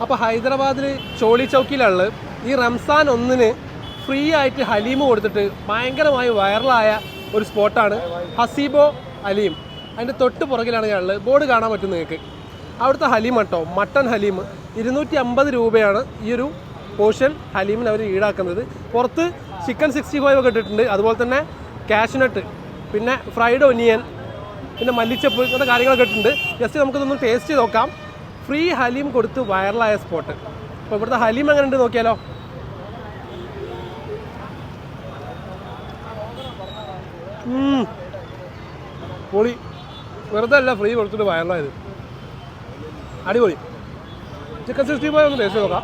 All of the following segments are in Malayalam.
അപ്പോൾ ഹൈദരാബാദിൽ ചോളി ചൗക്കിലുള്ള ഈ റംസാൻ 1-ന് ഫ്രീ ആയിട്ട് ഹലീം കൊടുത്തിട്ട് ഭയങ്കരമായി വൈറലായ ഒരു സ്പോട്ടാണ് ഹസീബോ ഹലീം. അതിൻ്റെ തൊട്ട് പുറകിലാണ് ഞാനുള്ളത്. ബോർഡ് കാണാൻ പറ്റും നിങ്ങൾക്ക്. അവിടുത്തെ ഹലീം കേട്ടോ, മട്ടൺ ഹലീം 250 രൂപയാണ് ഈ ഒരു പോർഷൻ ഹലീമിന് അവർ ഈടാക്കുന്നത്. പുറത്ത് ചിക്കൻ 65 ഒക്കെ ഇട്ടിട്ടുണ്ട്. അതുപോലെ തന്നെ കാഷ്നട്ട്, പിന്നെ ഫ്രൈഡ് ഒനിയൻ, പിന്നെ മല്ലിച്ചപ്പ്, ഇങ്ങനത്തെ കാര്യങ്ങളൊക്കെ ഇട്ടിട്ടുണ്ട്. ജസ്റ്റ് നമുക്കിതൊന്ന് ടേസ്റ്റ് ചെയ്ത് നോക്കാം. ഫ്രീ ഹലീം കൊടുത്ത് വൈറലായ സ്പോട്ട്. അപ്പോൾ ഇവിടുത്തെ ഹലീം എങ്ങനെ ഉണ്ട് നോക്കിയാലോ. പൊളി, വെറുതെ അല്ല ഫ്രീ കൊടുത്തിട്ട് വൈറലായത്. അടിപൊളി. ചിക്കൻ 65 ഒന്ന് ടേസ്റ്റ് നോക്കാം.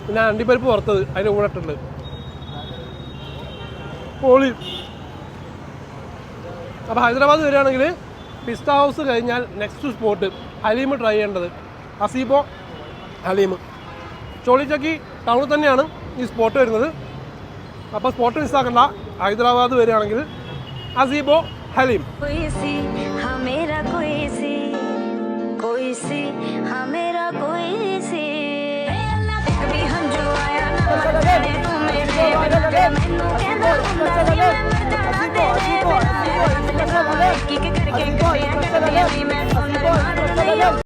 പിന്നെ അണ്ടിപ്പരിപ്പ് വറുത്തത് അതിൻ്റെ കൂടെ ഇട്ടുണ്ട്. പൊളി. അപ്പോൾ ഹൈദരാബാദ് വരികയാണെങ്കിൽ പിസ്ത ഹൗസ് കഴിഞ്ഞാൽ നെക്സ്റ്റ് സ്പോട്ട് ഹലീം ട്രൈ ചെയ്യേണ്ടത് ഹസീബോ ഹലീം. ചോളിച്ചക്കി ടൗണിൽ തന്നെയാണ് ഈ സ്പോട്ട് വരുന്നത്. അപ്പോൾ സ്പോട്ട് മിസ്സാക്കണ്ട. ഹൈദരാബാദ് വരികയാണെങ്കിൽ ഹസീബോ ഹലീം.